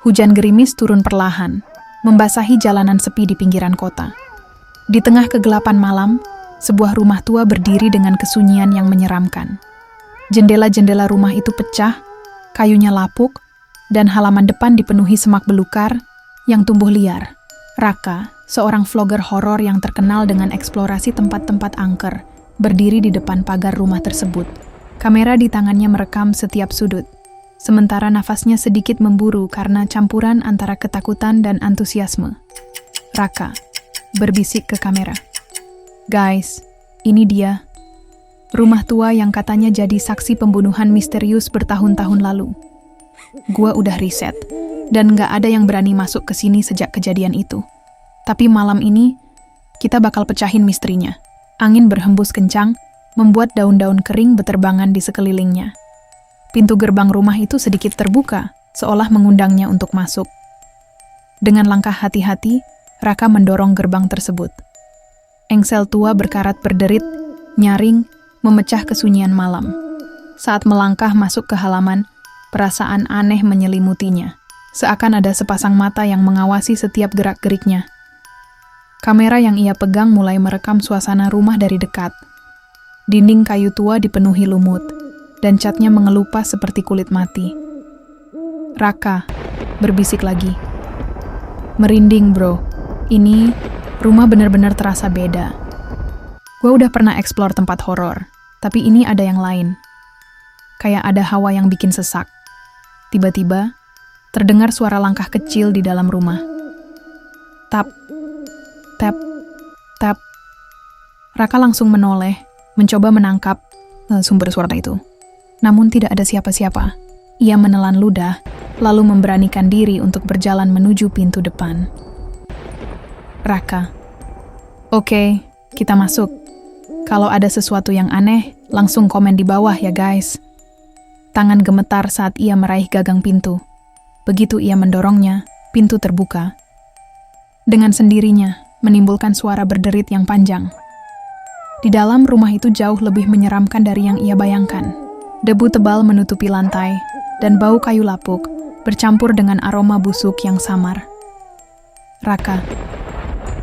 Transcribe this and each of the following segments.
Hujan gerimis turun perlahan, membasahi jalanan sepi di pinggiran kota. Di tengah kegelapan malam, sebuah rumah tua berdiri dengan kesunyian yang menyeramkan. Jendela-jendela rumah itu pecah, kayunya lapuk, dan halaman depan dipenuhi semak belukar yang tumbuh liar. Raka, seorang vlogger horor yang terkenal dengan eksplorasi tempat-tempat angker, berdiri di depan pagar rumah tersebut. Kamera di tangannya merekam setiap sudut, sementara nafasnya sedikit memburu karena campuran antara ketakutan dan antusiasme. Raka berbisik ke kamera. "Guys, ini dia. Rumah tua yang katanya jadi saksi pembunuhan misterius bertahun-tahun lalu. Gua udah riset, dan gak ada yang berani masuk ke sini sejak kejadian itu. Tapi malam ini, kita bakal pecahin misterinya." Angin berhembus kencang, membuat daun-daun kering beterbangan di sekelilingnya. Pintu gerbang rumah itu sedikit terbuka, seolah mengundangnya untuk masuk. Dengan langkah hati-hati, Raka mendorong gerbang tersebut. Engsel tua berkarat berderit, nyaring, memecah kesunyian malam. Saat melangkah masuk ke halaman, perasaan aneh menyelimutinya. Seakan ada sepasang mata yang mengawasi setiap gerak-geriknya. Kamera yang ia pegang mulai merekam suasana rumah dari dekat. Dinding kayu tua dipenuhi lumut, dan catnya mengelupas seperti kulit mati. Raka berbisik lagi. "Merinding, bro. Ini rumah benar-benar terasa beda. Gue udah pernah eksplor tempat horor, tapi ini ada yang lain. Kayak ada hawa yang bikin sesak." Tiba-tiba, terdengar suara langkah kecil di dalam rumah. Tap, tap, tap. Raka langsung menoleh, mencoba menangkap sumber suara itu. Namun tidak ada siapa-siapa. Ia menelan ludah, lalu memberanikan diri untuk berjalan menuju pintu depan. Raka, "Oke, kita masuk. Kalau ada sesuatu yang aneh, langsung komen di bawah ya guys." Tangan gemetar saat ia meraih gagang pintu. Begitu ia mendorongnya, pintu terbuka. Dengan sendirinya, menimbulkan suara berderit yang panjang. Di dalam rumah itu jauh lebih menyeramkan dari yang ia bayangkan. Debu tebal menutupi lantai, dan bau kayu lapuk bercampur dengan aroma busuk yang samar. Raka,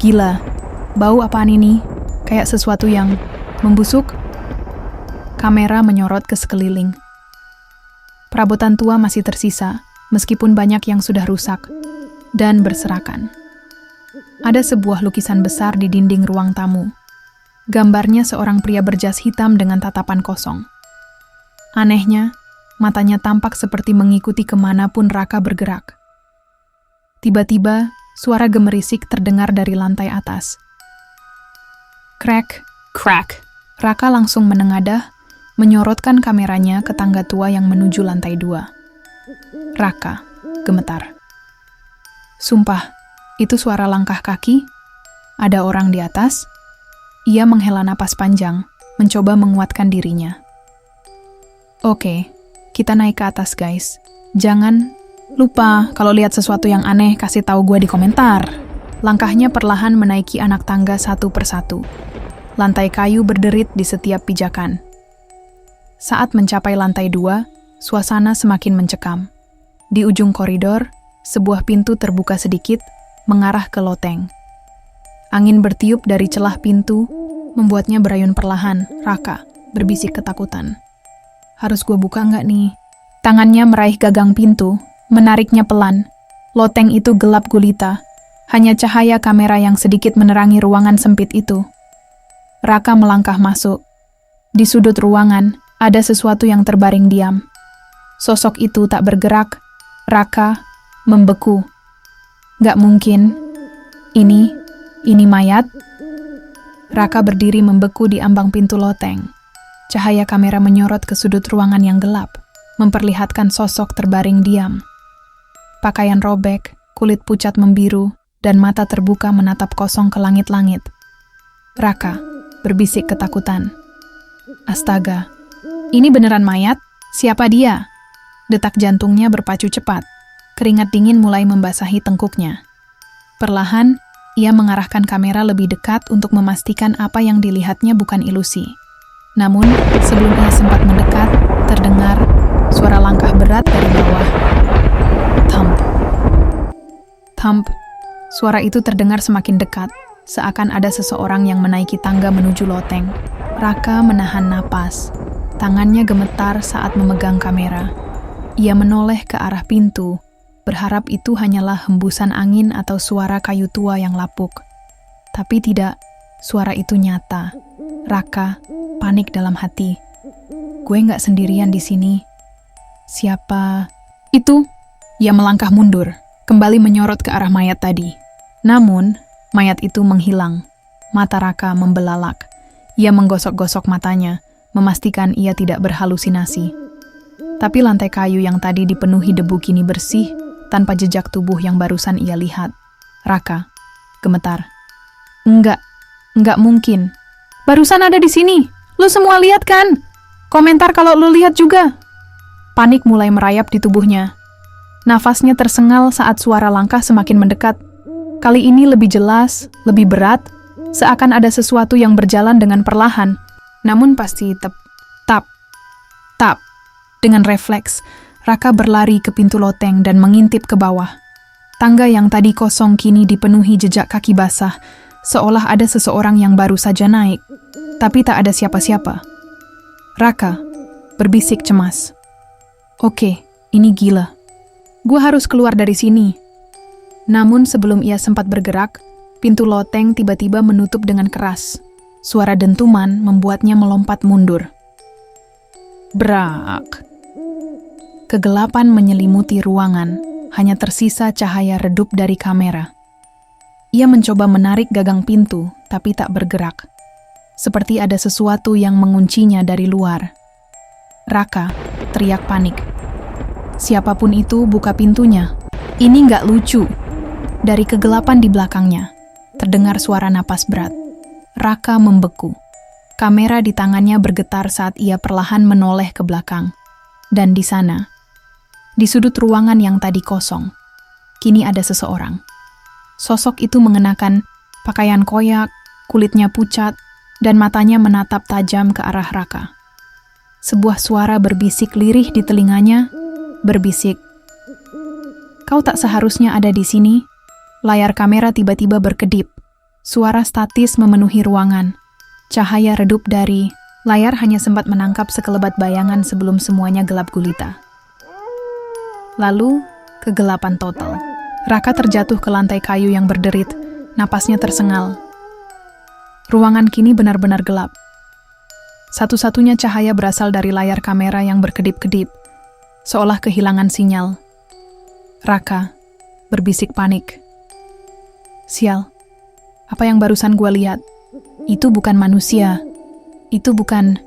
"Gila, bau apaan ini? Kayak sesuatu yang membusuk?" Kamera menyorot ke sekeliling. Perabotan tua masih tersisa, meskipun banyak yang sudah rusak dan berserakan. Ada sebuah lukisan besar di dinding ruang tamu. Gambarnya seorang pria berjas hitam dengan tatapan kosong. Anehnya, matanya tampak seperti mengikuti kemanapun Raka bergerak. Tiba-tiba, suara gemerisik terdengar dari lantai atas. Crack, crack. Raka langsung menengadah, menyorotkan kameranya ke tangga tua yang menuju lantai 2. Raka gemetar. Sumpah, itu suara langkah kaki? Ada orang di atas? Ia menghela napas panjang, mencoba menguatkan dirinya. "Oke, kita naik ke atas guys. Jangan lupa kalau lihat sesuatu yang aneh kasih tahu gue di komentar." Langkahnya perlahan menaiki anak tangga satu persatu. Lantai kayu berderit di setiap pijakan. Saat mencapai lantai 2, suasana semakin mencekam. Di ujung koridor, sebuah pintu terbuka sedikit, mengarah ke loteng. Angin bertiup dari celah pintu, membuatnya berayun perlahan. Raka berbisik ketakutan. "Harus gue buka nggak nih?" Tangannya meraih gagang pintu, menariknya pelan. Loteng itu gelap gulita, hanya cahaya kamera yang sedikit menerangi ruangan sempit itu. Raka melangkah masuk. Di sudut ruangan, ada sesuatu yang terbaring diam. Sosok itu tak bergerak. Raka membeku. Gak mungkin. Ini mayat? Raka berdiri membeku di ambang pintu loteng. Cahaya kamera menyorot ke sudut ruangan yang gelap, memperlihatkan sosok terbaring diam. Pakaian robek, kulit pucat membiru, dan mata terbuka menatap kosong ke langit-langit. Raka berbisik ketakutan. "Astaga, ini beneran mayat? Siapa dia?" Detak jantungnya berpacu cepat. Keringat dingin mulai membasahi tengkuknya. Perlahan, ia mengarahkan kamera lebih dekat untuk memastikan apa yang dilihatnya bukan ilusi. Namun, sebelum ia sempat mendekat, terdengar suara langkah berat dari bawah. Thump. Thump. Suara itu terdengar semakin dekat, seakan ada seseorang yang menaiki tangga menuju loteng. Raka menahan napas. Tangannya gemetar saat memegang kamera. Ia menoleh ke arah pintu, berharap itu hanyalah hembusan angin atau suara kayu tua yang lapuk. Tapi tidak, suara itu nyata. Raka panik dalam hati. Gue nggak sendirian di sini. Siapa? Itu? Ia melangkah mundur, kembali menyorot ke arah mayat tadi. Namun, mayat itu menghilang. Mata Raka membelalak. Ia menggosok-gosok matanya, memastikan ia tidak berhalusinasi. Tapi lantai kayu yang tadi dipenuhi debu kini bersih, tanpa jejak tubuh yang barusan ia lihat. Raka gemetar. Enggak mungkin. Barusan ada di sini. Lu semua lihat kan? Komentar kalau lu lihat juga. Panik mulai merayap di tubuhnya. Nafasnya tersengal saat suara langkah semakin mendekat. Kali ini lebih jelas, lebih berat, seakan ada sesuatu yang berjalan dengan perlahan, namun pasti tap. Dengan refleks, Raka berlari ke pintu loteng dan mengintip ke bawah. Tangga yang tadi kosong kini dipenuhi jejak kaki basah, seolah ada seseorang yang baru saja naik, tapi tak ada siapa-siapa. Raka berbisik cemas. Oke, ini gila. Gua harus keluar dari sini. Namun sebelum ia sempat bergerak, pintu loteng tiba-tiba menutup dengan keras. Suara dentuman membuatnya melompat mundur. Brak. Kegelapan menyelimuti ruangan, hanya tersisa cahaya redup dari kamera. Ia mencoba menarik gagang pintu, tapi tak bergerak. Seperti ada sesuatu yang menguncinya dari luar. Raka teriak panik. Siapapun itu buka pintunya. Ini nggak lucu. Dari kegelapan di belakangnya, terdengar suara napas berat. Raka membeku. Kamera di tangannya bergetar saat ia perlahan menoleh ke belakang. Dan di sana, di sudut ruangan yang tadi kosong, kini ada seseorang. Sosok itu mengenakan pakaian koyak, kulitnya pucat, dan matanya menatap tajam ke arah Raka. Sebuah suara berbisik lirih di telinganya, berbisik, "Kau tak seharusnya ada di sini." Layar kamera tiba-tiba berkedip. Suara statis memenuhi ruangan. Cahaya redup dari layar hanya sempat menangkap sekelebat bayangan sebelum semuanya gelap gulita. Lalu, kegelapan total. Raka terjatuh ke lantai kayu yang berderit, napasnya tersengal. Ruangan kini benar-benar gelap. Satu-satunya cahaya berasal dari layar kamera yang berkedip-kedip, seolah kehilangan sinyal. Raka berbisik panik. Sial, apa yang barusan gua lihat? Itu bukan manusia. Itu bukan...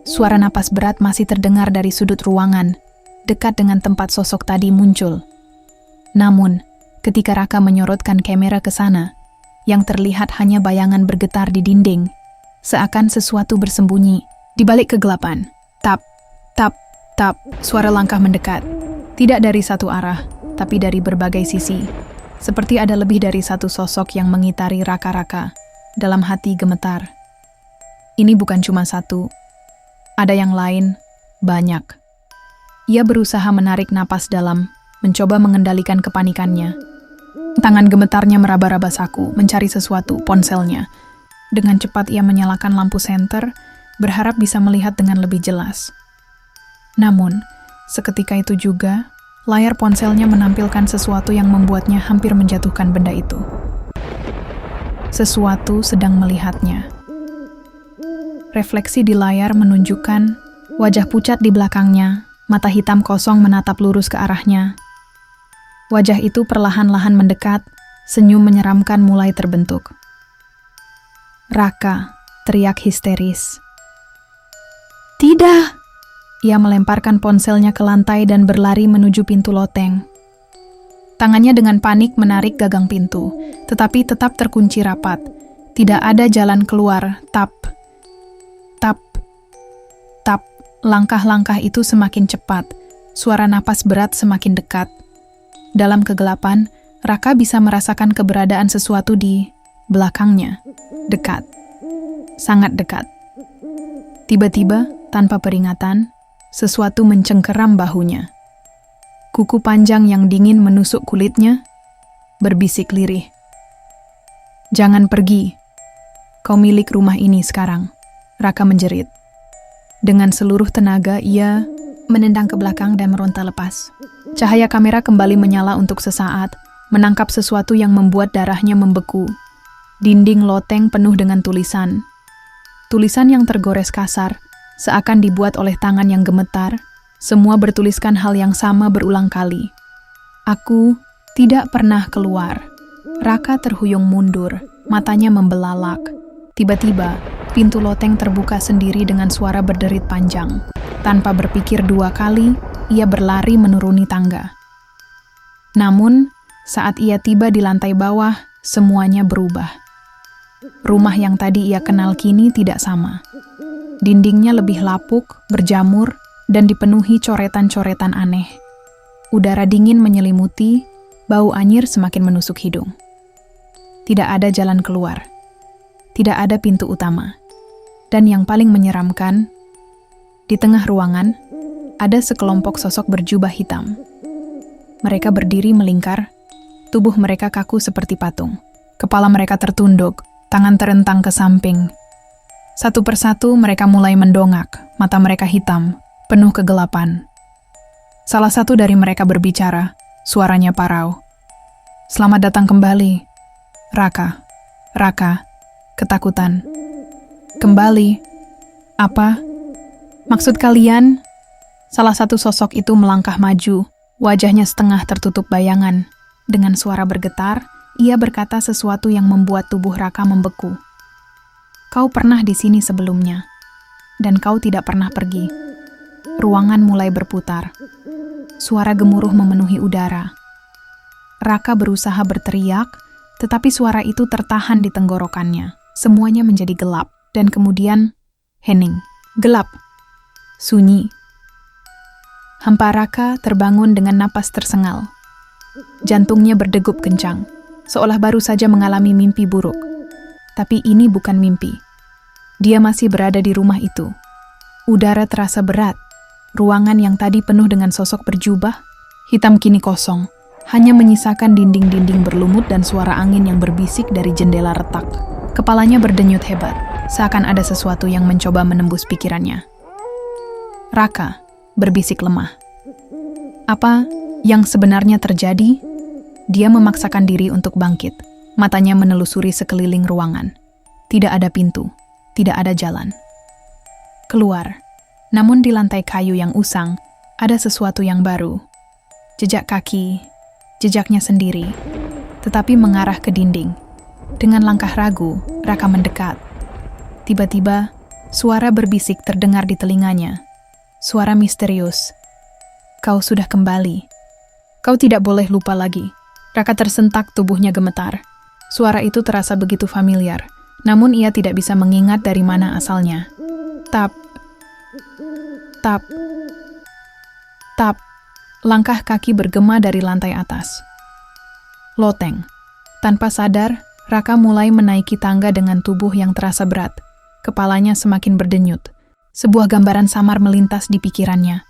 Suara napas berat masih terdengar dari sudut ruangan, dekat dengan tempat sosok tadi muncul. Namun, ketika Raka menyorotkan kamera ke sana, yang terlihat hanya bayangan bergetar di dinding, seakan sesuatu bersembunyi di balik kegelapan. Tap, tap, tap, suara langkah mendekat. Tidak dari satu arah, tapi dari berbagai sisi. Seperti ada lebih dari satu sosok yang mengitari Raka-Raka. Dalam hati gemetar. Ini bukan cuma satu. Ada yang lain, banyak. Ia berusaha menarik napas dalam, mencoba mengendalikan kepanikannya. Tangan gemetarnya meraba-raba saku, mencari sesuatu, ponselnya. Dengan cepat ia menyalakan lampu senter, berharap bisa melihat dengan lebih jelas. Namun, seketika itu juga, layar ponselnya menampilkan sesuatu yang membuatnya hampir menjatuhkan benda itu. Sesuatu sedang melihatnya. Refleksi di layar menunjukkan wajah pucat di belakangnya, mata hitam kosong menatap lurus ke arahnya. Wajah itu perlahan-lahan mendekat, senyum menyeramkan mulai terbentuk. Raka teriak histeris. Tidak! Ia melemparkan ponselnya ke lantai dan berlari menuju pintu loteng. Tangannya dengan panik menarik gagang pintu, tetapi tetap terkunci rapat. Tidak ada jalan keluar. Tap, tap, tap. Langkah-langkah itu semakin cepat. Suara napas berat semakin dekat. Dalam kegelapan, Raka bisa merasakan keberadaan sesuatu di belakangnya. Dekat. Sangat dekat. Tiba-tiba, tanpa peringatan, sesuatu mencengkeram bahunya. Kuku panjang yang dingin menusuk kulitnya, berbisik lirih. "Jangan pergi. Kau milik rumah ini sekarang," Raka menjerit. Dengan seluruh tenaga, ia menendang ke belakang dan meronta lepas. Cahaya kamera kembali menyala untuk sesaat, menangkap sesuatu yang membuat darahnya membeku. Dinding loteng penuh dengan tulisan. Tulisan yang tergores kasar, seakan dibuat oleh tangan yang gemetar, semua bertuliskan hal yang sama berulang kali. "Aku tidak pernah keluar." Raka terhuyung mundur, matanya membelalak. Tiba-tiba, pintu loteng terbuka sendiri dengan suara berderit panjang. Tanpa berpikir dua kali, ia berlari menuruni tangga. Namun, saat ia tiba di lantai bawah, semuanya berubah. Rumah yang tadi ia kenal kini tidak sama. Dindingnya lebih lapuk, berjamur, dan dipenuhi coretan-coretan aneh. Udara dingin menyelimuti, bau anyir semakin menusuk hidung. Tidak ada jalan keluar. Tidak ada pintu utama. Dan yang paling menyeramkan, di tengah ruangan, ada sekelompok sosok berjubah hitam. Mereka berdiri melingkar, tubuh mereka kaku seperti patung. Kepala mereka tertunduk, tangan terentang ke samping. Satu persatu mereka mulai mendongak, mata mereka hitam, penuh kegelapan. Salah satu dari mereka berbicara, suaranya parau. "Selamat datang kembali, Raka." Raka, ketakutan. "Kembali? Apa? Maksud kalian?" Salah satu sosok itu melangkah maju, wajahnya setengah tertutup bayangan. Dengan suara bergetar, ia berkata sesuatu yang membuat tubuh Raka membeku. "Kau pernah di sini sebelumnya, dan kau tidak pernah pergi." Ruangan mulai berputar. Suara gemuruh memenuhi udara. Raka berusaha berteriak, tetapi suara itu tertahan di tenggorokannya. Semuanya menjadi gelap, dan kemudian hening. Gelap. Sunyi. Hampa Raka terbangun dengan napas tersengal. Jantungnya berdegup kencang, seolah baru saja mengalami mimpi buruk. Tapi ini bukan mimpi. Dia masih berada di rumah itu. Udara terasa berat. Ruangan yang tadi penuh dengan sosok berjubah, hitam kini kosong. Hanya menyisakan dinding-dinding berlumut dan suara angin yang berbisik dari jendela retak. Kepalanya berdenyut hebat, seakan ada sesuatu yang mencoba menembus pikirannya. "Raka," berbisik lemah. "Apa yang sebenarnya terjadi?" Dia memaksakan diri untuk bangkit. Matanya menelusuri sekeliling ruangan. Tidak ada pintu, tidak ada jalan. Keluar. Namun di lantai kayu yang usang, ada sesuatu yang baru. Jejak kaki, jejaknya sendiri, tetapi mengarah ke dinding. Dengan langkah ragu, Raka mendekat. Tiba-tiba, suara berbisik terdengar di telinganya. Suara misterius. "Kau sudah kembali. Kau tidak boleh lupa lagi." Raka tersentak, tubuhnya gemetar. Suara itu terasa begitu familiar, namun ia tidak bisa mengingat dari mana asalnya. Tap. Tap. Tap. Langkah kaki bergema dari lantai atas. Loteng. Tanpa sadar, Raka mulai menaiki tangga dengan tubuh yang terasa berat. Kepalanya semakin berdenyut. Sebuah gambaran samar melintas di pikirannya.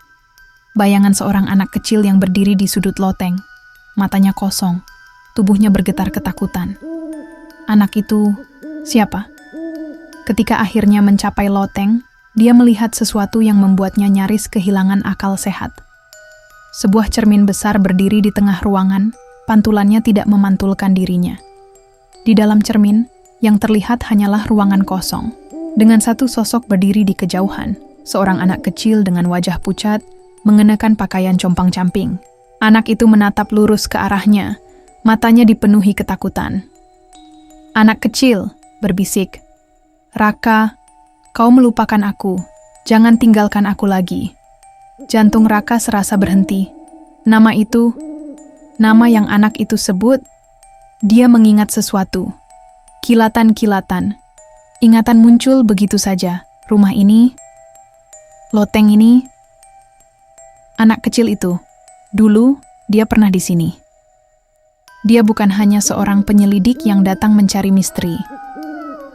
Bayangan seorang anak kecil yang berdiri di sudut loteng. Matanya kosong. Tubuhnya bergetar ketakutan. Anak itu siapa? Ketika akhirnya mencapai loteng, dia melihat sesuatu yang membuatnya nyaris kehilangan akal sehat. Sebuah cermin besar berdiri di tengah ruangan, pantulannya tidak memantulkan dirinya. Di dalam cermin, yang terlihat hanyalah ruangan kosong. Dengan satu sosok berdiri di kejauhan, seorang anak kecil dengan wajah pucat, mengenakan pakaian compang-camping. Anak itu menatap lurus ke arahnya, matanya dipenuhi ketakutan. "Anak kecil," berbisik, "Raka, kau melupakan aku. Jangan tinggalkan aku lagi." Jantung Raka serasa berhenti. Nama itu, nama yang anak itu sebut, dia mengingat sesuatu. Kilatan-kilatan. Ingatan muncul begitu saja. Rumah ini, loteng ini, anak kecil itu. Dulu, dia pernah di sini. Dia bukan hanya seorang penyelidik yang datang mencari misteri.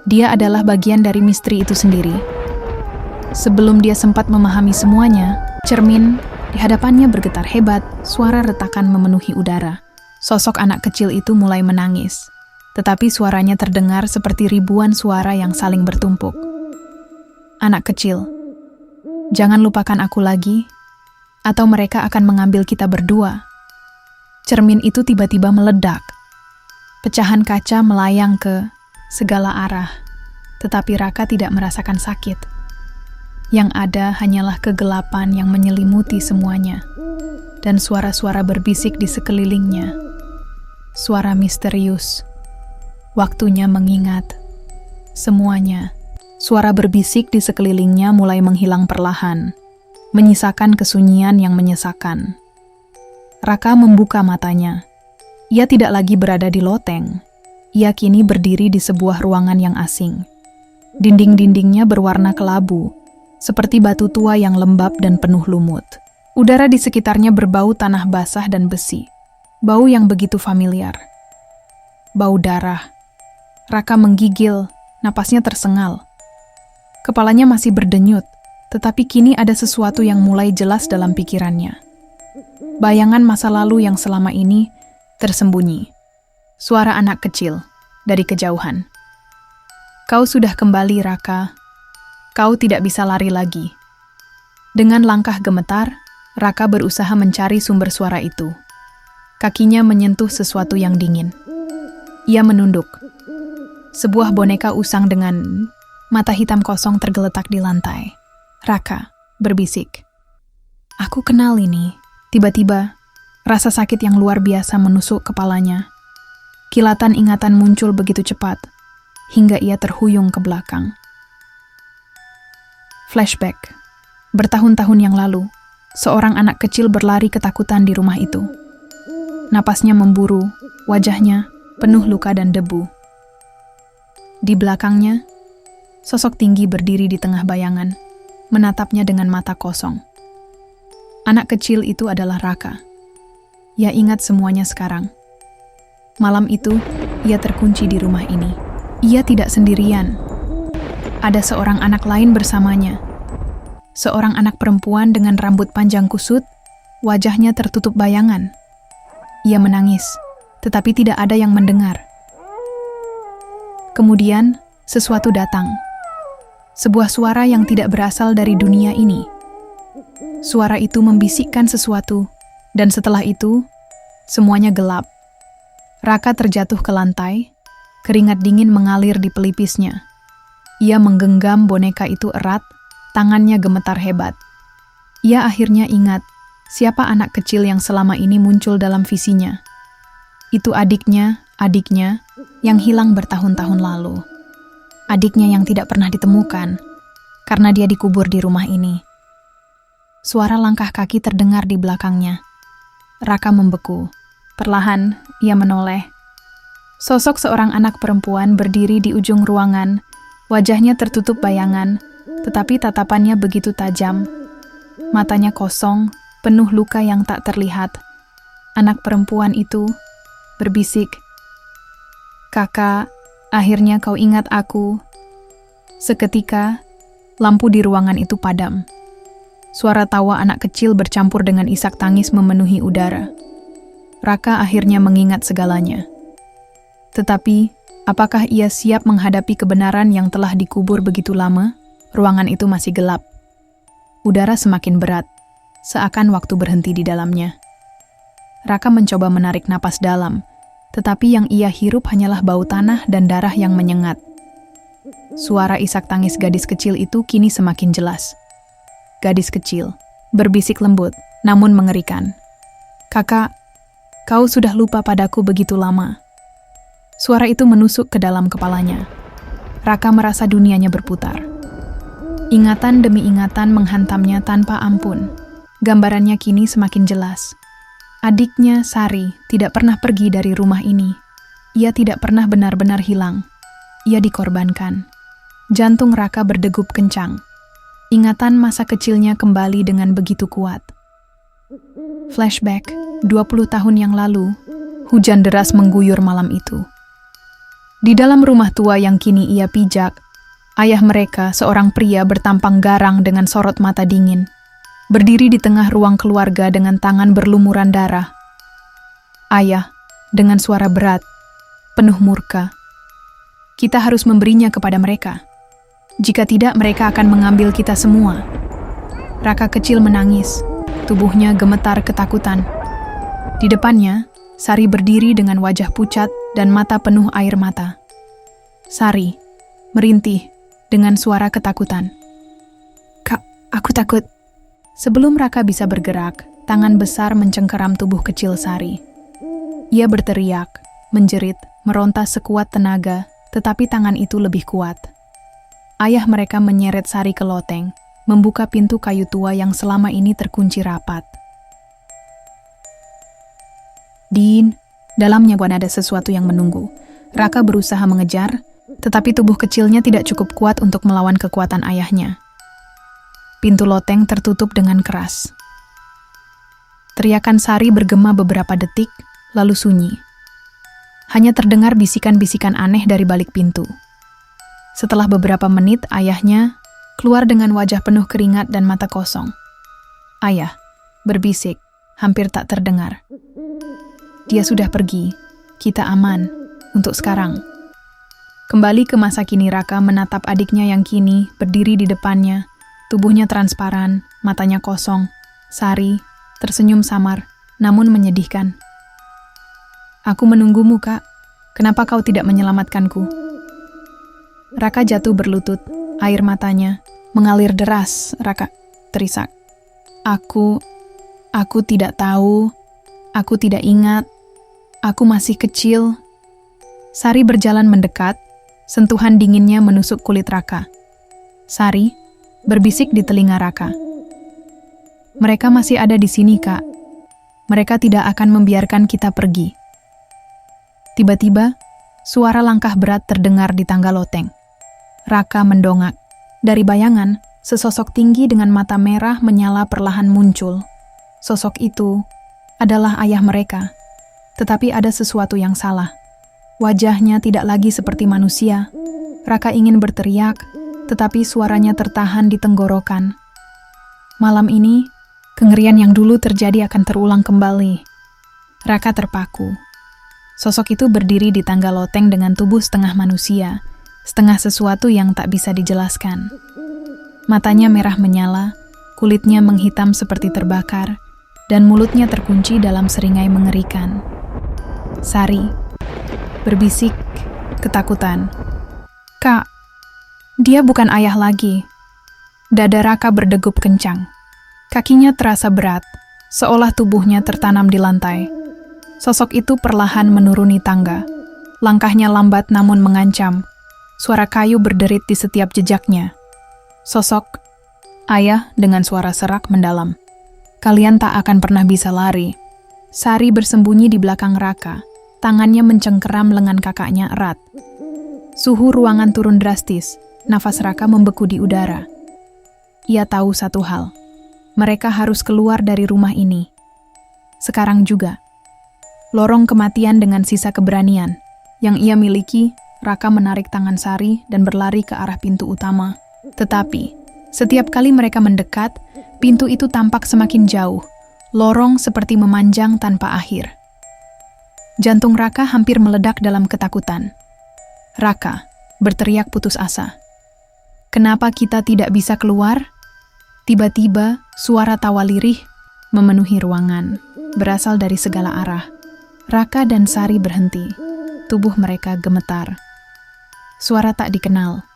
Dia adalah bagian dari misteri itu sendiri. Sebelum dia sempat memahami semuanya, cermin di hadapannya bergetar hebat, suara retakan memenuhi udara. Sosok anak kecil itu mulai menangis, tetapi suaranya terdengar seperti ribuan suara yang saling bertumpuk. Anak kecil, jangan lupakan aku lagi, atau mereka akan mengambil kita berdua. Cermin itu tiba-tiba meledak. Pecahan kaca melayang ke segala arah, tetapi Raka tidak merasakan sakit. Yang ada hanyalah kegelapan yang menyelimuti semuanya, dan suara-suara berbisik di sekelilingnya. Suara misterius. Waktunya mengingat. Semuanya. Suara berbisik di sekelilingnya mulai menghilang perlahan, menyisakan kesunyian yang menyesakan. Raka membuka matanya. Ia tidak lagi berada di loteng. Ia kini berdiri di sebuah ruangan yang asing. Dinding-dindingnya berwarna kelabu, seperti batu tua yang lembab dan penuh lumut. Udara di sekitarnya berbau tanah basah dan besi. Bau yang begitu familiar. Bau darah. Raka menggigil, napasnya tersengal. Kepalanya masih berdenyut, tetapi kini ada sesuatu yang mulai jelas dalam pikirannya. Bayangan masa lalu yang selama ini tersembunyi. Suara anak kecil dari kejauhan. Kau sudah kembali, Raka. Kau tidak bisa lari lagi. Dengan langkah gemetar, Raka berusaha mencari sumber suara itu. Kakinya menyentuh sesuatu yang dingin. Ia menunduk. Sebuah boneka usang dengan mata hitam kosong tergeletak di lantai. Raka berbisik. Aku kenal ini. Tiba-tiba, rasa sakit yang luar biasa menusuk kepalanya. Kilatan ingatan muncul begitu cepat, hingga ia terhuyung ke belakang. Flashback. Bertahun-tahun yang lalu, seorang anak kecil berlari ketakutan di rumah itu. Napasnya memburu, wajahnya penuh luka dan debu. Di belakangnya, sosok tinggi berdiri di tengah bayangan, menatapnya dengan mata kosong. Anak kecil itu adalah Raka. Ia ingat semuanya sekarang. Malam itu, ia terkunci di rumah ini. Ia tidak sendirian. Ada seorang anak lain bersamanya. Seorang anak perempuan dengan rambut panjang kusut, wajahnya tertutup bayangan. Ia menangis, tetapi tidak ada yang mendengar. Kemudian, sesuatu datang. Sebuah suara yang tidak berasal dari dunia ini. Suara itu membisikkan sesuatu, dan setelah itu, semuanya gelap. Raka terjatuh ke lantai, keringat dingin mengalir di pelipisnya. Ia menggenggam boneka itu erat, tangannya gemetar hebat. Ia akhirnya ingat siapa anak kecil yang selama ini muncul dalam visinya. Itu adiknya yang hilang bertahun-tahun lalu. Adiknya yang tidak pernah ditemukan, karena dia dikubur di rumah ini. Suara langkah kaki terdengar di belakangnya. Raka membeku. Perlahan, ia menoleh. Sosok seorang anak perempuan berdiri di ujung ruangan. Wajahnya tertutup bayangan, tetapi tatapannya begitu tajam. Matanya kosong, penuh luka yang tak terlihat. Anak perempuan itu berbisik, "Kakak, akhirnya kau ingat aku." Seketika, lampu di ruangan itu padam. Suara tawa anak kecil bercampur dengan isak tangis memenuhi udara. Raka akhirnya mengingat segalanya. Tetapi, apakah ia siap menghadapi kebenaran yang telah dikubur begitu lama? Ruangan itu masih gelap. Udara semakin berat, seakan waktu berhenti di dalamnya. Raka mencoba menarik napas dalam, tetapi yang ia hirup hanyalah bau tanah dan darah yang menyengat. Suara isak tangis gadis kecil itu kini semakin jelas. Gadis kecil, berbisik lembut, namun mengerikan. "Kakak, kau sudah lupa padaku begitu lama." Suara itu menusuk ke dalam kepalanya. Raka merasa dunianya berputar. Ingatan demi ingatan menghantamnya tanpa ampun. Gambarannya kini semakin jelas. Adiknya, Sari, tidak pernah pergi dari rumah ini. Ia tidak pernah benar-benar hilang. Ia dikorbankan. Jantung Raka berdegup kencang. Ingatan masa kecilnya kembali dengan begitu kuat. Flashback, 20 tahun yang lalu, hujan deras mengguyur malam itu. Di dalam rumah tua yang kini ia pijak, ayah mereka, seorang pria bertampang garang dengan sorot mata dingin, berdiri di tengah ruang keluarga dengan tangan berlumuran darah. "Ayah, dengan suara berat, penuh murka. Kita harus memberinya kepada mereka. Jika tidak, mereka akan mengambil kita semua. Raka kecil menangis, tubuhnya gemetar ketakutan. Di depannya, Sari berdiri dengan wajah pucat dan mata penuh air mata. Sari merintih dengan suara ketakutan. "Kak, aku takut." Sebelum Raka bisa bergerak, tangan besar mencengkeram tubuh kecil Sari. Ia berteriak, menjerit, meronta sekuat tenaga, tetapi tangan itu lebih kuat. Ayah mereka menyeret Sari ke loteng, membuka pintu kayu tua yang selama ini terkunci rapat. Din, dalamnya bukan ada sesuatu yang menunggu. Raka berusaha mengejar, tetapi tubuh kecilnya tidak cukup kuat untuk melawan kekuatan ayahnya. Pintu loteng tertutup dengan keras. Teriakan Sari bergema beberapa detik, lalu sunyi. Hanya terdengar bisikan-bisikan aneh dari balik pintu. Setelah beberapa menit, ayahnya keluar dengan wajah penuh keringat dan mata kosong. "Ayah," berbisik, hampir tak terdengar. "Dia sudah pergi. Kita aman. Untuk sekarang." Kembali ke masa kini, Raka menatap adiknya yang kini berdiri di depannya. Tubuhnya transparan, matanya kosong. Sari tersenyum samar, namun menyedihkan. "Aku menunggumu, Kak. Kenapa kau tidak menyelamatkanku?" Raka jatuh berlutut, air matanya mengalir deras. Raka terisak. Aku tidak tahu. Aku tidak ingat. Aku masih kecil." Sari berjalan mendekat, sentuhan dinginnya menusuk kulit Raka. Sari berbisik di telinga Raka. "Mereka masih ada di sini, Kak. Mereka tidak akan membiarkan kita pergi." Tiba-tiba, suara langkah berat terdengar di tangga loteng. Raka mendongak. Dari bayangan, sesosok tinggi dengan mata merah menyala perlahan muncul. Sosok itu adalah ayah mereka. Tetapi ada sesuatu yang salah. Wajahnya tidak lagi seperti manusia. Raka ingin berteriak, tetapi suaranya tertahan di tenggorokan. Malam ini, kengerian yang dulu terjadi akan terulang kembali. Raka terpaku. Sosok itu berdiri di tangga loteng dengan tubuh setengah manusia, setengah sesuatu yang tak bisa dijelaskan. Matanya merah menyala, kulitnya menghitam seperti terbakar, dan mulutnya terkunci dalam seringai mengerikan. Sari berbisik ketakutan. "Kak, dia bukan ayah lagi." Dada Raka berdegup kencang. Kakinya terasa berat, seolah tubuhnya tertanam di lantai. Sosok itu perlahan menuruni tangga. Langkahnya lambat namun mengancam. Suara kayu berderit di setiap jejaknya. Sosok ayah dengan suara serak mendalam. "Kalian tak akan pernah bisa lari." Sari bersembunyi di belakang Raka. Tangannya mencengkeram lengan kakaknya erat. Suhu ruangan turun drastis. Nafas Raka membeku di udara. Ia tahu satu hal. Mereka harus keluar dari rumah ini. Sekarang juga. Lorong kematian dengan sisa keberanian yang ia miliki, Raka menarik tangan Sari dan berlari ke arah pintu utama. Tetapi, setiap kali mereka mendekat, pintu itu tampak semakin jauh. Lorong seperti memanjang tanpa akhir. Jantung Raka hampir meledak dalam ketakutan. Raka berteriak putus asa. "Kenapa kita tidak bisa keluar?" Tiba-tiba, suara tawa lirih memenuhi ruangan, berasal dari segala arah. Raka dan Sari berhenti. Tubuh mereka gemetar. Suara tak dikenal.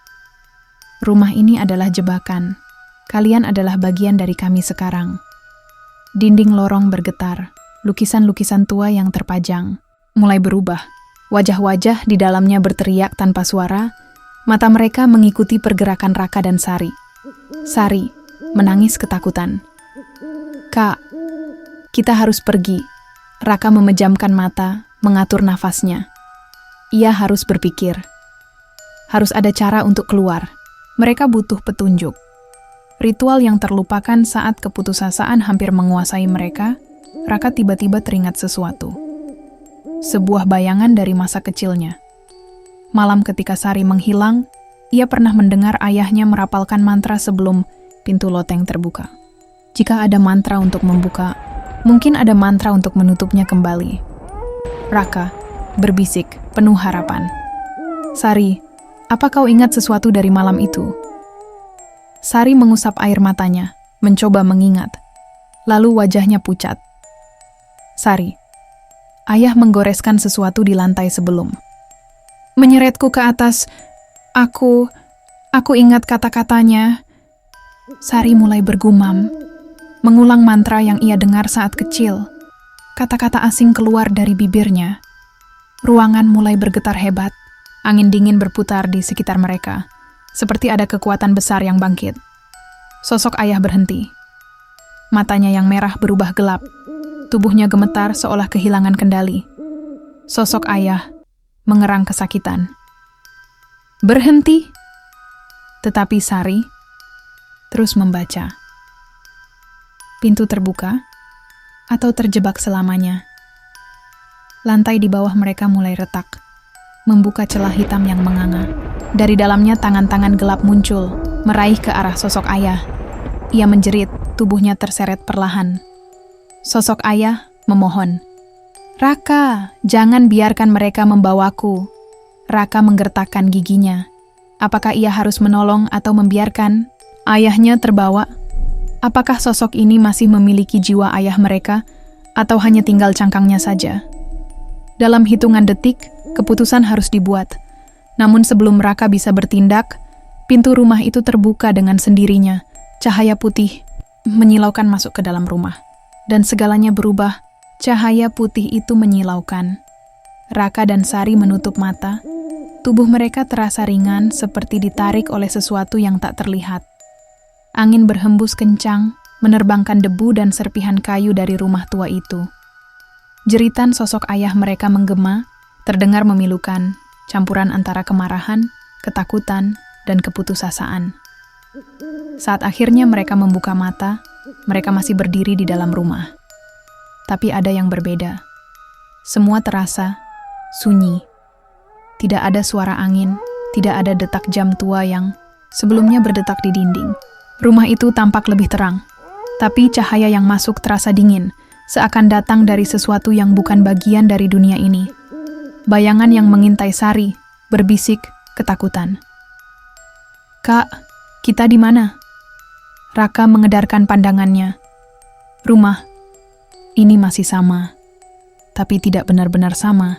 "Rumah ini adalah jebakan. Kalian adalah bagian dari kami sekarang." Dinding lorong bergetar. Lukisan-lukisan tua yang terpajang mulai berubah. Wajah-wajah di dalamnya berteriak tanpa suara. Mata mereka mengikuti pergerakan Raka dan Sari. Sari menangis ketakutan. "Kak, kita harus pergi." Raka memejamkan mata, mengatur nafasnya. Ia harus berpikir. Harus ada cara untuk keluar. Mereka butuh petunjuk. Ritual yang terlupakan saat keputusasaan hampir menguasai mereka, Raka tiba-tiba teringat sesuatu. Sebuah bayangan dari masa kecilnya. Malam ketika Sari menghilang, ia pernah mendengar ayahnya merapalkan mantra sebelum pintu loteng terbuka. Jika ada mantra untuk membuka, mungkin ada mantra untuk menutupnya kembali. Raka berbisik, penuh harapan. Sari, apa kau ingat sesuatu dari malam itu? Sari mengusap air matanya, mencoba mengingat. Lalu wajahnya pucat. Sari, ayah menggoreskan sesuatu di lantai sebelum. Menyeretku ke atas. Aku ingat kata-katanya. Sari mulai bergumam, mengulang mantra yang ia dengar saat kecil. Kata-kata asing keluar dari bibirnya. Ruangan mulai bergetar hebat. Angin dingin berputar di sekitar mereka, seperti ada kekuatan besar yang bangkit. Sosok ayah berhenti. Matanya yang merah berubah gelap. Tubuhnya gemetar seolah kehilangan kendali. Sosok ayah mengerang kesakitan. Berhenti. Tetapi Sari terus membaca. Pintu terbuka atau terjebak selamanya. Lantai di bawah mereka mulai retak, membuka celah hitam yang menganga. Dari dalamnya tangan-tangan gelap muncul, meraih ke arah sosok ayah. Ia menjerit, tubuhnya terseret perlahan. Sosok ayah memohon, "Raka, jangan biarkan mereka membawaku." Raka menggertakkan giginya. Apakah ia harus menolong atau membiarkan ayahnya terbawa? Apakah sosok ini masih memiliki jiwa ayah mereka, atau hanya tinggal cangkangnya saja? Dalam hitungan detik, keputusan harus dibuat. Namun sebelum Raka bisa bertindak, pintu rumah itu terbuka dengan sendirinya. Cahaya putih menyilaukan masuk ke dalam rumah. Dan segalanya berubah. Cahaya putih itu menyilaukan. Raka dan Sari menutup mata. Tubuh mereka terasa ringan seperti ditarik oleh sesuatu yang tak terlihat. Angin berhembus kencang, menerbangkan debu dan serpihan kayu dari rumah tua itu. Jeritan sosok ayah mereka menggema, terdengar memilukan, campuran antara kemarahan, ketakutan, dan keputusasaan. Saat akhirnya mereka membuka mata, mereka masih berdiri di dalam rumah. Tapi ada yang berbeda. Semua terasa sunyi. Tidak ada suara angin, tidak ada detak jam tua yang sebelumnya berdetak di dinding. Rumah itu tampak lebih terang, tapi cahaya yang masuk terasa dingin, seakan datang dari sesuatu yang bukan bagian dari dunia ini. Bayangan yang mengintai Sari berbisik ketakutan. "Kak, kita di mana?" Raka mengedarkan pandangannya. Rumah ini masih sama, tapi tidak benar-benar sama.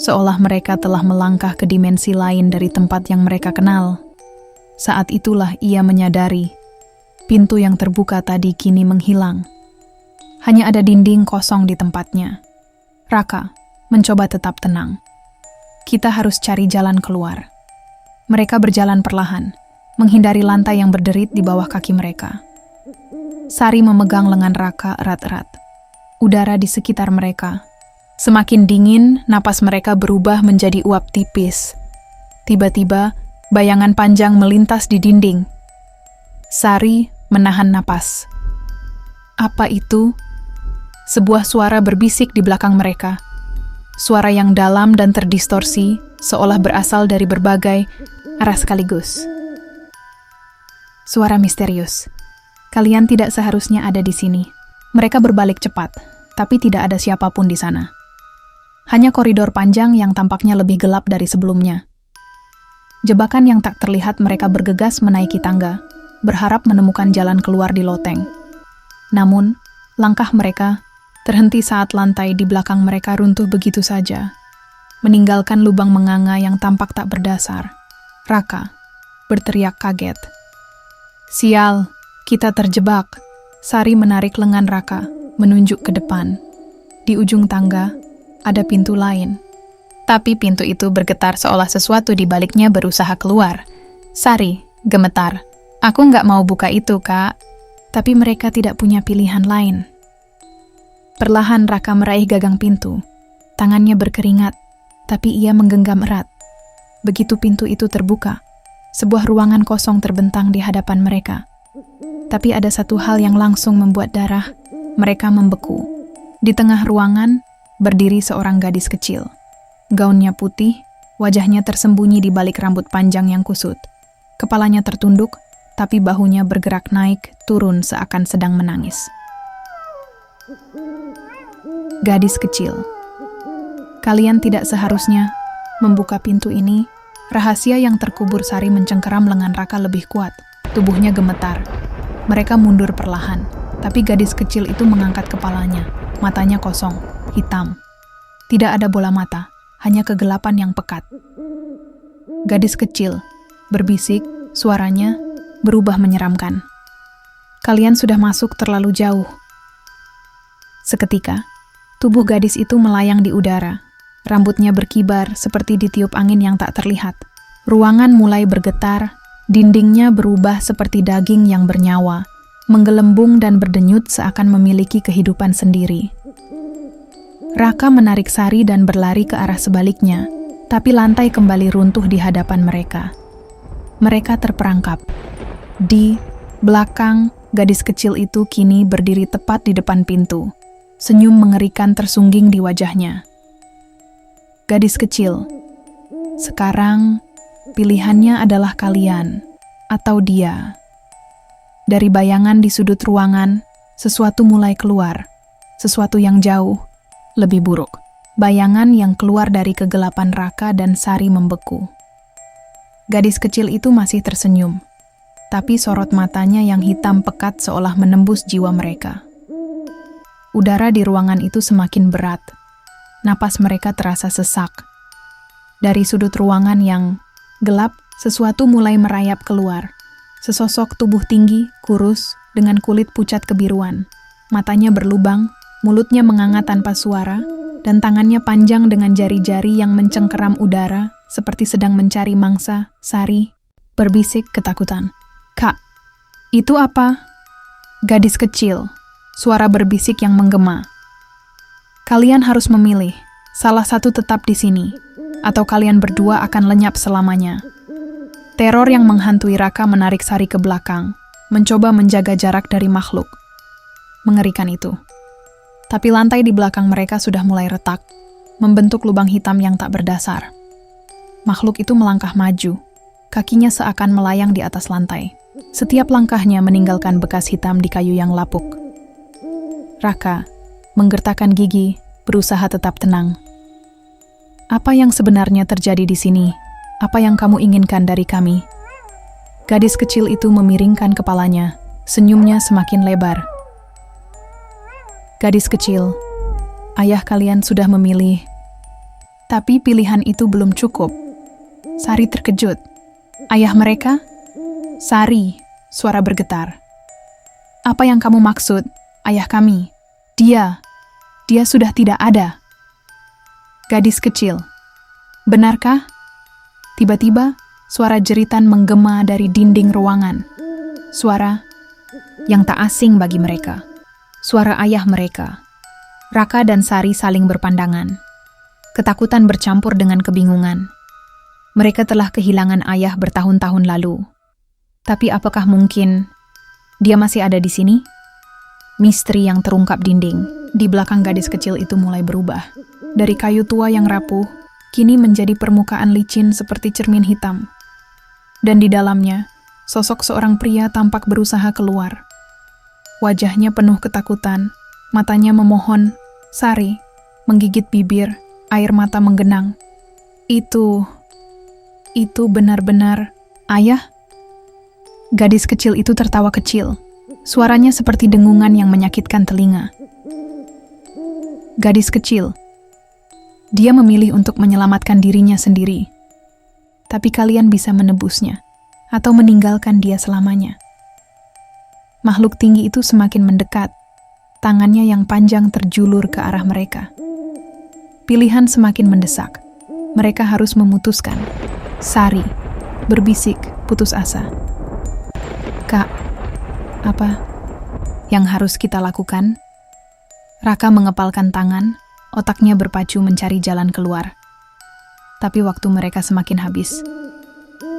Seolah mereka telah melangkah ke dimensi lain dari tempat yang mereka kenal. Saat itulah ia menyadari, pintu yang terbuka tadi kini menghilang. Hanya ada dinding kosong di tempatnya. Raka mencoba tetap tenang. Kita harus cari jalan keluar. Mereka berjalan perlahan, menghindari lantai yang berderit di bawah kaki mereka. Sari memegang lengan Raka erat-erat. Udara di sekitar mereka semakin dingin, napas mereka berubah menjadi uap tipis. Tiba-tiba, bayangan panjang melintas di dinding. Sari menahan napas. Apa itu? Sebuah suara berbisik di belakang mereka. Suara yang dalam dan terdistorsi, seolah berasal dari berbagai arah sekaligus. Suara misterius. Kalian tidak seharusnya ada di sini. Mereka berbalik cepat, tapi tidak ada siapapun di sana. Hanya koridor panjang yang tampaknya lebih gelap dari sebelumnya. Jebakan yang tak terlihat, mereka bergegas menaiki tangga, berharap menemukan jalan keluar di loteng. Namun, langkah mereka terhenti saat lantai di belakang mereka runtuh begitu saja, meninggalkan lubang menganga yang tampak tak berdasar. Raka berteriak kaget. "Sial, kita terjebak." Sari menarik lengan Raka, menunjuk ke depan. Di ujung tangga, ada pintu lain. Tapi pintu itu bergetar seolah sesuatu di baliknya berusaha keluar. Sari gemetar. "Aku nggak mau buka itu, Kak." Tapi mereka tidak punya pilihan lain. Perlahan Raka meraih gagang pintu. Tangannya berkeringat, tapi ia menggenggam erat. Begitu pintu itu terbuka, sebuah ruangan kosong terbentang di hadapan mereka. Tapi ada satu hal yang langsung membuat darah mereka membeku. Di tengah ruangan, berdiri seorang gadis kecil. Gaunnya putih, wajahnya tersembunyi di balik rambut panjang yang kusut. Kepalanya tertunduk, tapi bahunya bergerak naik, turun seakan sedang menangis. Gadis kecil, Kalian tidak seharusnya membuka pintu ini. Rahasia yang terkubur. Sari mencengkeram lengan Raka lebih kuat. Tubuhnya gemetar. Mereka mundur perlahan, tapi gadis kecil itu mengangkat kepalanya. Matanya kosong, hitam. Tidak ada bola mata, hanya kegelapan yang pekat. Gadis kecil berbisik, suaranya berubah menyeramkan. Kalian sudah masuk terlalu jauh. Seketika, tubuh gadis itu melayang di udara. Rambutnya berkibar seperti ditiup angin yang tak terlihat. Ruangan mulai bergetar, dindingnya berubah seperti daging yang bernyawa, menggelembung dan berdenyut seakan memiliki kehidupan sendiri. Raka menarik Sari dan berlari ke arah sebaliknya, tapi lantai kembali runtuh di hadapan mereka. Mereka terperangkap. Di belakang, gadis kecil itu kini berdiri tepat di depan pintu. Senyum mengerikan tersungging di wajahnya. Gadis kecil, sekarang pilihannya adalah kalian atau dia. Dari bayangan di sudut ruangan, sesuatu mulai keluar. Sesuatu yang jauh, lebih buruk. Bayangan yang keluar dari kegelapan Raka dan Sari membeku. Gadis kecil itu masih tersenyum, tapi sorot matanya yang hitam pekat seolah menembus jiwa mereka. Udara di ruangan itu semakin berat. Napas mereka terasa sesak. Dari sudut ruangan yang gelap, sesuatu mulai merayap keluar. Sesosok tubuh tinggi, kurus, dengan kulit pucat kebiruan. Matanya berlubang, mulutnya menganga tanpa suara, dan tangannya panjang dengan jari-jari yang mencengkeram udara, seperti sedang mencari mangsa. Sari berbisik ketakutan. "Kak, itu apa?" Gadis kecil, suara berbisik yang menggema. "Kalian harus memilih, salah satu tetap di sini, atau kalian berdua akan lenyap selamanya." Teror yang menghantui Raka menarik Sari ke belakang, mencoba menjaga jarak dari makhluk. Mengerikan itu. Tapi lantai di belakang mereka sudah mulai retak, membentuk lubang hitam yang tak berdasar. Makhluk itu melangkah maju, kakinya seakan melayang di atas lantai. Setiap langkahnya meninggalkan bekas hitam di kayu yang lapuk. Raka menggertakkan gigi, berusaha tetap tenang. "Apa yang sebenarnya terjadi di sini? Apa yang kamu inginkan dari kami?" Gadis kecil itu memiringkan kepalanya, senyumnya semakin lebar. "Gadis kecil, ayah kalian sudah memilih. Tapi pilihan itu belum cukup." Sari terkejut. "Ayah mereka?" "Sari," suara bergetar. "Apa yang kamu maksud, ayah kami? Dia sudah tidak ada." Gadis kecil, "Benarkah?" Tiba-tiba, suara jeritan menggema dari dinding ruangan. Suara yang tak asing bagi mereka. Suara ayah mereka. Raka dan Sari saling berpandangan. Ketakutan bercampur dengan kebingungan. Mereka telah kehilangan ayah bertahun-tahun lalu. Tapi apakah mungkin dia masih ada di sini? Misteri yang terungkap dinding di belakang gadis kecil itu mulai berubah. Dari kayu tua yang rapuh, kini menjadi permukaan licin seperti cermin hitam. Dan di dalamnya, sosok seorang pria tampak berusaha keluar. Wajahnya penuh ketakutan, matanya memohon. Sari menggigit bibir, air mata menggenang. Itu benar-benar ayah?" Gadis kecil itu tertawa kecil. Suaranya seperti dengungan yang menyakitkan telinga. Gadis kecil. Dia memilih untuk menyelamatkan dirinya sendiri. Tapi kalian bisa menebusnya, atau meninggalkan dia selamanya. Makhluk tinggi itu semakin mendekat. Tangannya yang panjang terjulur ke arah mereka. Pilihan semakin mendesak. Mereka harus memutuskan. Sari berbisik putus asa. "Kak, apa yang harus kita lakukan?" Raka mengepalkan tangan, otaknya berpacu mencari jalan keluar. Tapi waktu mereka semakin habis.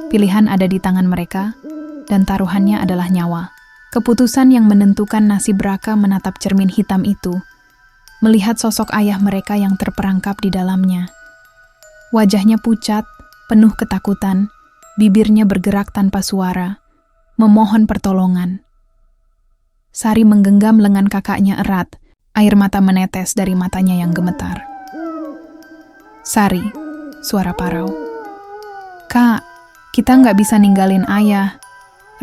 Pilihan ada di tangan mereka, dan taruhannya adalah nyawa. Keputusan yang menentukan nasib Raka menatap cermin hitam itu, melihat sosok ayah mereka yang terperangkap di dalamnya. Wajahnya pucat, penuh ketakutan, bibirnya bergerak tanpa suara, memohon pertolongan. Sari menggenggam lengan kakaknya erat, air mata menetes dari matanya yang gemetar. Sari, suara parau. Kak, kita nggak bisa ninggalin ayah.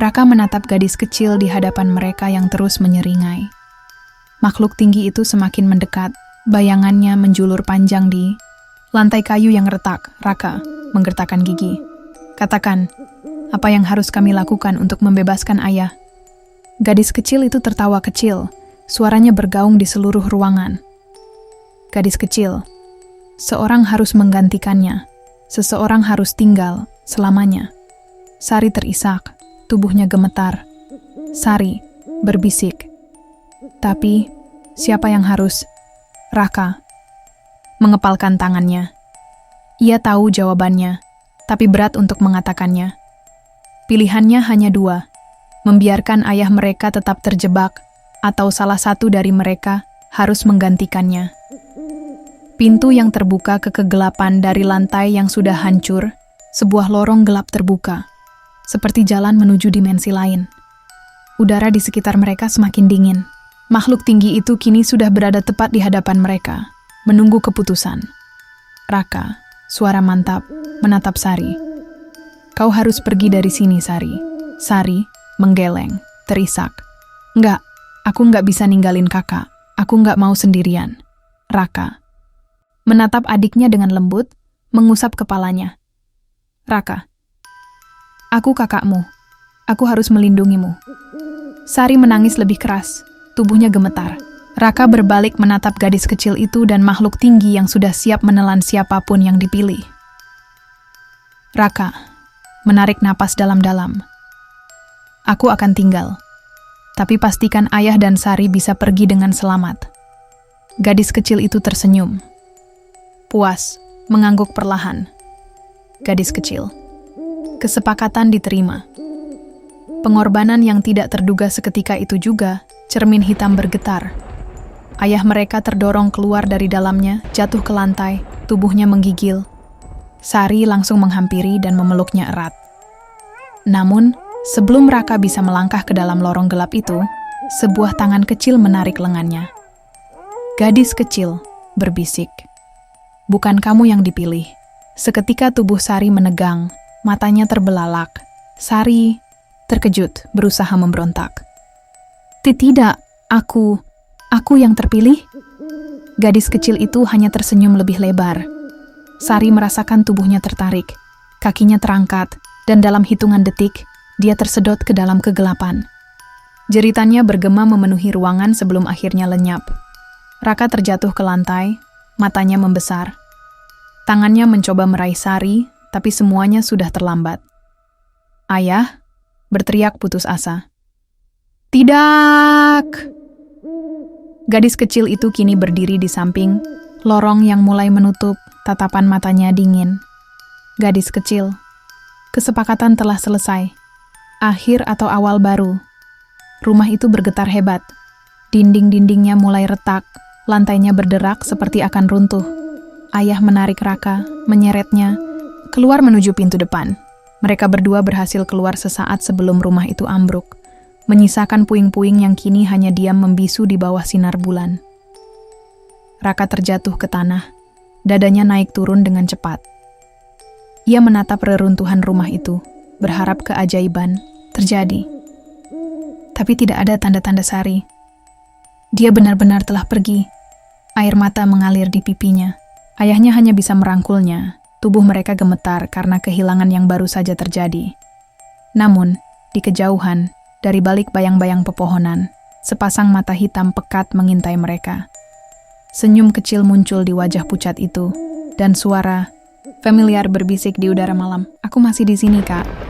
Raka menatap gadis kecil di hadapan mereka yang terus menyeringai. Makhluk tinggi itu semakin mendekat, bayangannya menjulur panjang di lantai kayu yang retak. Raka menggertakkan gigi. Katakan, apa yang harus kami lakukan untuk membebaskan ayah? Gadis kecil itu tertawa kecil, suaranya bergaung di seluruh ruangan. Gadis kecil, seorang harus menggantikannya, seseorang harus tinggal selamanya. Sari terisak, tubuhnya gemetar. Sari berbisik. Tapi, siapa yang harus? Raka mengepalkan tangannya. Ia tahu jawabannya, tapi berat untuk mengatakannya. Pilihannya hanya dua, membiarkan ayah mereka tetap terjebak, atau salah satu dari mereka harus menggantikannya. Pintu yang terbuka ke kegelapan dari lantai yang sudah hancur, sebuah lorong gelap terbuka, seperti jalan menuju dimensi lain. Udara di sekitar mereka semakin dingin. Makhluk tinggi itu kini sudah berada tepat di hadapan mereka, menunggu keputusan. Raka, suara mantap, menatap Sari. Kau harus pergi dari sini, Sari. Sari menggeleng, terisak. Enggak, aku nggak bisa ninggalin kakak. Aku nggak mau sendirian. Raka menatap adiknya dengan lembut, mengusap kepalanya. Raka, aku kakakmu. Aku harus melindungimu. Sari menangis lebih keras, tubuhnya gemetar. Raka berbalik menatap gadis kecil itu dan makhluk tinggi yang sudah siap menelan siapapun yang dipilih. Raka menarik napas dalam-dalam. Aku akan tinggal, tapi pastikan ayah dan Sari bisa pergi dengan selamat. Gadis kecil itu tersenyum. Puas, mengangguk perlahan. Gadis kecil. Kesepakatan diterima. Pengorbanan yang tidak terduga seketika itu juga, cermin hitam bergetar. Ayah mereka terdorong keluar dari dalamnya, jatuh ke lantai, tubuhnya menggigil. Sari langsung menghampiri dan memeluknya erat. Namun, sebelum Raka bisa melangkah ke dalam lorong gelap itu, sebuah tangan kecil menarik lengannya. Gadis kecil berbisik. Bukan kamu yang dipilih. Seketika tubuh Sari menegang, matanya terbelalak. Sari terkejut, berusaha memberontak. Tidak, aku yang terpilih? Gadis kecil itu hanya tersenyum lebih lebar. Sari merasakan tubuhnya tertarik, kakinya terangkat, dan dalam hitungan detik, dia tersedot ke dalam kegelapan. Jeritannya bergema memenuhi ruangan sebelum akhirnya lenyap. Raka terjatuh ke lantai, matanya membesar. Tangannya mencoba meraih Sari, tapi semuanya sudah terlambat. Ayah, berteriak putus asa. Tidak! Gadis kecil itu kini berdiri di samping, lorong yang mulai menutup, tatapan matanya dingin. Gadis kecil. Kesepakatan telah selesai. Akhir atau awal baru. Rumah itu bergetar hebat. Dinding-dindingnya mulai retak, lantainya berderak seperti akan runtuh. Ayah menarik Raka, menyeretnya, keluar menuju pintu depan. Mereka berdua berhasil keluar sesaat sebelum rumah itu ambruk, menyisakan puing-puing yang kini hanya diam membisu di bawah sinar bulan. Raka terjatuh ke tanah, dadanya naik turun dengan cepat. Ia menatap reruntuhan rumah itu, berharap keajaiban terjadi. Tapi tidak ada tanda-tanda Sari. Dia benar-benar telah pergi. Air mata mengalir di pipinya. Ayahnya hanya bisa merangkulnya. Tubuh mereka gemetar karena kehilangan yang baru saja terjadi. Namun, di kejauhan, dari balik bayang-bayang pepohonan, sepasang mata hitam pekat mengintai mereka. Senyum kecil muncul di wajah pucat itu, dan suara familiar berbisik di udara malam. Aku masih di sini, Kak.